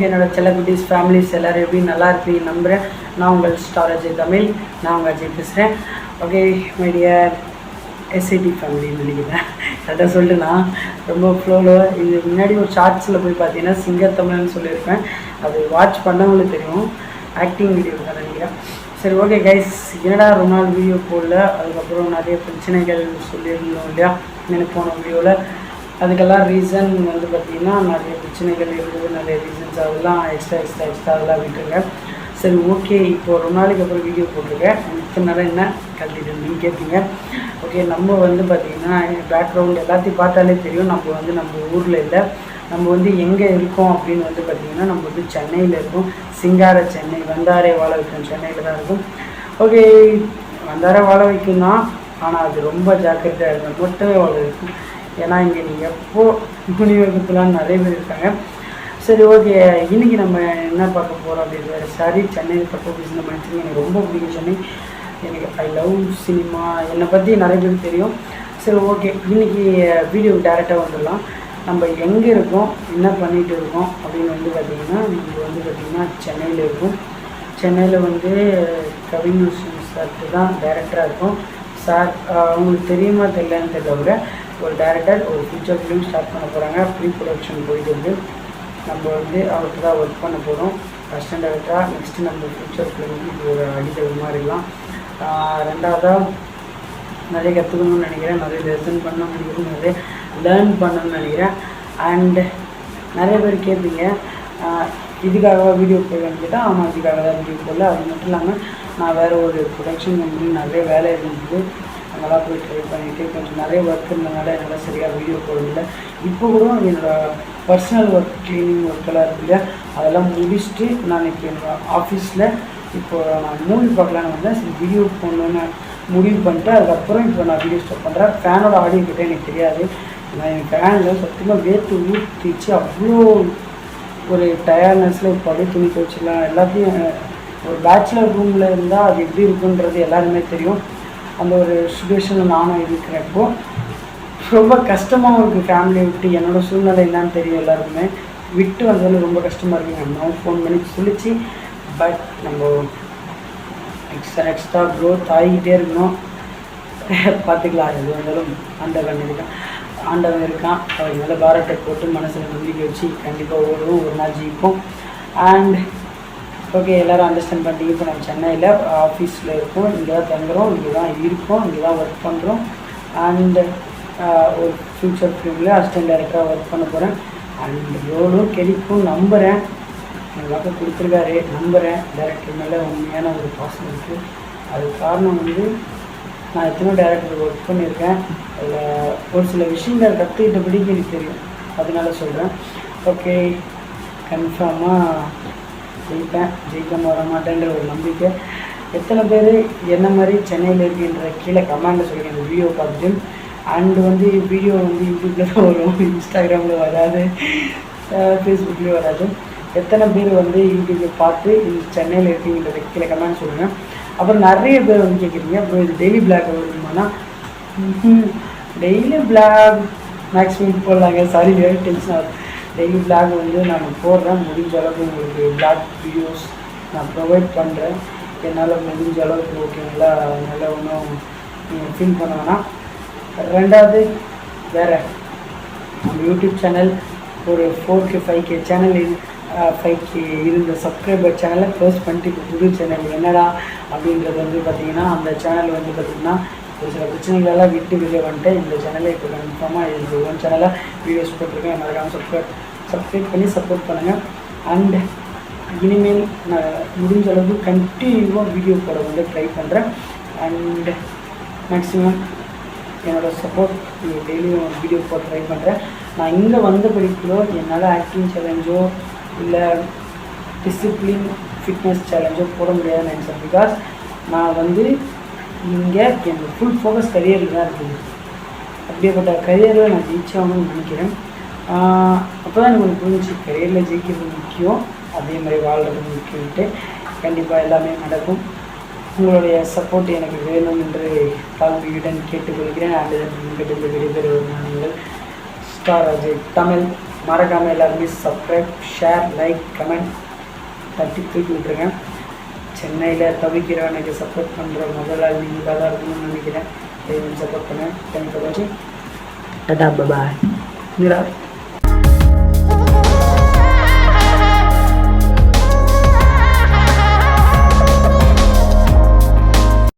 என்னோட செல்லகுட்டீஸ் ஃபேமிலிஸ் எல்லோரும் எப்படி நல்லா இருப்பீங்க நம்புகிறேன். நான் உங்கள் ஸ்டார் அஜய் தமிழ், நான் உங்கள் அஜய் பேசுகிறேன். ஓகே மை டியர் எஸ்ஐடி ஃபேமிலின்னு நினைக்கிறேன், கரெக்டாக சொல்லிட்டுனா ரொம்ப ஃப்ளோவில். இது முன்னாடி ஒரு ஷார்ட்ஸில் போய் பார்த்தீங்கன்னா சிங்கத்தமிழ்னு சொல்லியிருப்பேன். அது வாட்ச் பண்ணவங்களுக்கு தெரியும், ஆக்டிங் வீடியோ தான் நினைக்கிறேன். சரி ஓகே கைஸ், என்னடா ரொம்ப நாள் வீடியோ போடல, அதுக்கப்புறம் நிறைய பிரச்சனைகள் சொல்லியிருந்தோம் இல்லையா எனக்கு போன வீடியோவில். அதுக்கெல்லாம் ரீசன் வந்து பார்த்திங்கன்னா நிறைய பிரச்சனைகள் இருக்குது, நிறைய ரீசன்ஸ் அதெல்லாம் எக்ஸ்ட்ரா அதெல்லாம் விட்டுருங்க. சரி ஓகே, இப்போ ரொம்ப நாளைக்கு அப்புறம் வீடியோ போட்டிருக்கேன். இத்தனை நாள் என்ன கழட்டிட்டு நீங்கள் கேட்பீங்க. ஓகே, நம்ம வந்து பார்த்திங்கன்னா பேக்ரவுண்ட் எல்லாத்தையும் பார்த்தாலே தெரியும், நம்ம வந்து நம்ம ஊரில் இல்லை, நம்ம வந்து எங்கே இருக்கோம் அப்படின்னு வந்து பார்த்திங்கன்னா நம்ம வந்து சென்னையில் இருக்கோம். சிங்கார சென்னை, வந்தாரே வாழ வைக்கும் சென்னையில் தான் இருக்கும். ஓகே, வந்தாரே வாழ வைக்கும்னா, ஆனால் அது ரொம்ப ஜாக்கிரதையாக இருக்கும், மொத்தமே வாழ வைக்கும். ஏன்னா இங்கே நீங்கள் எப்போ துணிவகத்துலாம் நிறைய பேர் இருக்காங்க. சரி ஓகே, இன்றைக்கி நம்ம என்ன பார்க்க போகிறோம் அப்படின்றது, சரி சென்னையில் தப்பு பேசின மனுஷங்க எனக்கு ரொம்ப பிடிக்கும் சென்னை, எனக்கு ஐ லவ் சினிமா, என்னை பற்றி நிறைய பேருக்கு தெரியும். சரி ஓகே, இன்றைக்கி வீடியோ டேரெக்டாக வந்துடலாம். நம்ம எங்கே இருக்கோம், என்ன பண்ணிகிட்டு இருக்கோம் அப்படின்னு வந்து பார்த்திங்கன்னா, நம்ம வந்து பார்த்திங்கன்னா சென்னையில் இருக்கோம். சென்னையில் வந்து கவிஞர் சார்ட்டு தான் டைரக்டராக இருக்கும். சார் அவங்களுக்கு தெரியுமா தெரியலன்னு தெரியல, விட ஒரு டைரக்டர் ஒரு ஃபியூச்சர் ஃபிலிம் ஸ்டார்ட் பண்ண போகிறாங்க. ப்ரீ ப்ரொடக்ஷன் போயிட்டு இருக்குது. நம்ம வந்து அவருக்கு தான் ஒர்க் பண்ண போகிறோம் அசிஸ்டன்ட் டைரக்டராக. நெக்ஸ்ட்டு நம்ம ஃபியூச்சர் ஃபிலிமுக்கு இது ஒரு அடித்தல் மாதிரிலாம். ரெண்டாவதாக நிறைய கற்றுக்கணும்னு நினைக்கிறேன், நிறைய லெசன் பண்ணணும்னு நினைக்கிறேன், நிறைய லேர்ன் பண்ணணும்னு நினைக்கிறேன். அண்டு நிறைய பேர் கேட்பீங்க இதுக்காக வீடியோ போய் கேட்டால், ஆமாம் இதுக்காக தான் வீடியோ போடல. அது மட்டும் இல்லாமல் நான் வேறு ஒரு ப்ரொடக்ஷன் கம்பெனி நிறைய வேலை இருந்தது, அங்கெல்லாம் போய் ட்ரை பண்ணிவிட்டு கொஞ்சம் நிறைய ஒர்க் இருந்ததுனால என்னால் சரியாக வீடியோ போடல. இப்போ கூட என்னோடய பர்சனல் ஒர்க், க்ளீனிங் ஒர்க்கெல்லாம் இருக்குது, அதெல்லாம் முடிச்சுட்டு நான் இன்றைக்கி என்னோடய ஆஃபீஸில் இப்போது நான் மூவி பார்க்கலான்னு வந்தேன். சரி வீடியோ போடணுன்னு முடிவு பண்ணிட்டு அதுக்கப்புறம் இப்போ நான் வீடியோ ஸ்டார்ட் பண்ணுறேன். ஃபேனோட ஆடியோ கிட்டே எனக்கு தெரியாது, நான் என் ஃபேனில் சத்தியமாக வேர்த்து ஊற்றிச்சு. அவ்வளோ ஒரு டயர்ட்னஸில் இப்போ அப்படியே துணி துவைச்சிடலாம் எல்லாத்தையும். ஒரு பேச்சுலர் ரூமில் இருந்தால் அது எப்படி இருக்குன்றது எல்லாருமே தெரியும். அந்த ஒரு சுச்சுவேஷனில் நானும் இருக்கிறேன். இப்போது ரொம்ப கஷ்டமாகவும் இருக்குது, ஃபேமிலியை விட்டு. என்னோடய சூழ்நிலை என்னன்னு தெரியும் எல்லாருக்குமே, விட்டு வந்ததில் ரொம்ப கஷ்டமாக இருக்குங்க. அம்மாவும் ஃபோன் பண்ணி சொல்லிச்சு, பட் நம்ம எக்ஸ்ட்ரா க்ரோத் ஆகிக்கிட்டே இருக்கணும். பார்த்துக்கலாம், எது வந்தாலும் ஆண்டவன் இருக்கான், அவர் மேலே பாரட்டை போட்டு மனசில் நம்பிக்கை வச்சு கண்டிப்பாக ஓடுவோம், ஒரு நாள் ஜெயிப்போம். அண்ட் ஓகே, எல்லோரும் அண்டர்ஸ்டாண்ட் பண்ணிட்டீங்க. இப்போ நம்ம சென்னையில் ஆஃபீஸில் இருக்கோம், இங்கே தான் தங்குறோம், இங்கே தான் இருக்கோம், இங்கே தான் ஒர்க் பண்ணுறோம். அண்டு ஒரு ஃபியூச்சர் ஃபிலிமில் அசிஸ்டன்ட் டைரக்டராக ஒர்க் பண்ண போகிறேன். அண்ட் ரோலும் கிடைக்கும் நம்புகிறேன், எனக்கு கொடுத்துருக்காரு நம்புகிறேன். டைரக்டர் மேலே உண்மையான ஒரு பாசம் இருக்குது. அதுக்கு காரணம் வந்து நான் எத்தனையோ டைரக்டர் ஒர்க் பண்ணியிருக்கேன், அதில் ஒரு சில விஷயங்கள் கற்றுக்கிட்டபடிக்கு எனக்கு தெரியும், அதனால சொல்கிறேன். ஓகே, கன்ஃபார்மாக ஜெயிக்காமல் வர மாட்டேன்ற ஒரு நம்பிக்கை. எத்தனை பேர் என்ன மாதிரி சென்னையில் இருக்குன்ற கீழே கமெண்டில் சொல்லுங்கள் இந்த வீடியோ பார்த்துட்டு. அண்டு வந்து வீடியோ வந்து யூடியூப்பில் தான் வரும், இன்ஸ்டாகிராமில் வராது, ஃபேஸ்புக்லேயும் வராது. எத்தனை பேர் வந்து யூடியூப்பில் பார்த்து சென்னையில் இருக்கீங்கன்றத கீழே கமெண்ட் சொல்லுங்கள். அப்புறம் நிறைய பேர் வந்து கேட்குறீங்க, அப்புறம் இது டெய்லி பிளாக் வருமானா, டெய்லி பிளாக் மேக்ஸிமம் போடலாங்க. சாரி டென்ஷன் ஆகுது. டெய்லி பிளாக் வந்து நான் போடுறேன், முடிஞ்ச அளவுக்கு உங்களுக்கு பிளாக் வீடியோஸ் நான் ப்ரொவைட் பண்ணுறேன், என்னால் முடிஞ்ச அளவுக்கு. ஓகேங்களா, அதனால் ஒன்றும் நீங்கள் ஃபீல் பண்ண வேணாம். ரெண்டாவது வேறு நம்ம யூடியூப் சேனல் ஒரு 4K 5K சேனல் 5K இருந்த சப்ஸ்கிரைபர் சேனலை க்ளோஸ் பண்ணிட்டு இப்போ புது சேனல் என்னடா அப்படின்றது வந்து பார்த்திங்கன்னா, அந்த சேனல் வந்து பார்த்திங்கன்னா ஒரு சில பிரச்சனைகளெல்லாம் விட்டு வெளியே வந்துட்டு இந்த சேனலை இப்போ கன்ஃபார்மாக இது ஒன் சேனலாக வீடியோஸ் போட்டிருக்கேன். மறக்காமல் சப்ஸ்கிரைப் பண்ணி சப்போர்ட் பண்ணுங்கள். அண்டு இனிமேல் நான் முடிஞ்ச அளவுக்கு கண்டினியூவாக வீடியோ போட வந்து ட்ரை பண்ணுறேன். அண்டு மேக்ஸிமம் என்னோடய சப்போர்ட் டெய்லியும் வீடியோ போட ட்ரை பண்ணுறேன். நான் இங்கே வந்த படிக்கிறோ என்னால் ஆக்டிங் சேலஞ்சோ இல்லை டிசிப்ளின் ஃபிட்னஸ் சேலஞ்சோ போட முடியாதுன்னு நினைச்சேன். பிகாஸ் நான் வந்து இங்கே என்னோடய ஃபுல் ஃபோக்கஸ் கரியரில் தான் இருக்குது. அப்படியேப்பட்ட கரியரில் நான் ஜெயிச்சாகணும்னு நினைக்கிறேன். அப்போ தான் எனக்கு புரிஞ்சிச்சு, கரியரில் ஜெயிக்கிறது முக்கியம், அதே மாதிரி வாழ்கிறது முக்கியம்ட்டு. கண்டிப்பாக எல்லாமே நடக்கும். உங்களுடைய சப்போர்ட் எனக்கு வேணும் என்று தாழ்மையுடன் கேட்டுக்கொள்கிறேன். அண்ட் உங்கள்கிட்ட விடைபெறுவது நான் உங்கள் ஸ்டார் அஜய் தமிழ். மறக்காமல் எல்லாருமே சப்ஸ்கிரைப், ஷேர், லைக், கமெண்ட் தட்டி தூக்கி விட்டுருங்க. சென்னையில் தவிக்கிறவனுக்கு சப்போர்ட் பண்ணுற முதலாளி நீங்கள் தான் இருக்கணும்னு நினைக்கிறேன். சப்போர்ட் பண்ணேன். தேங்க்யூ ஃபார் வாட்சிங். டாடா, பாய்.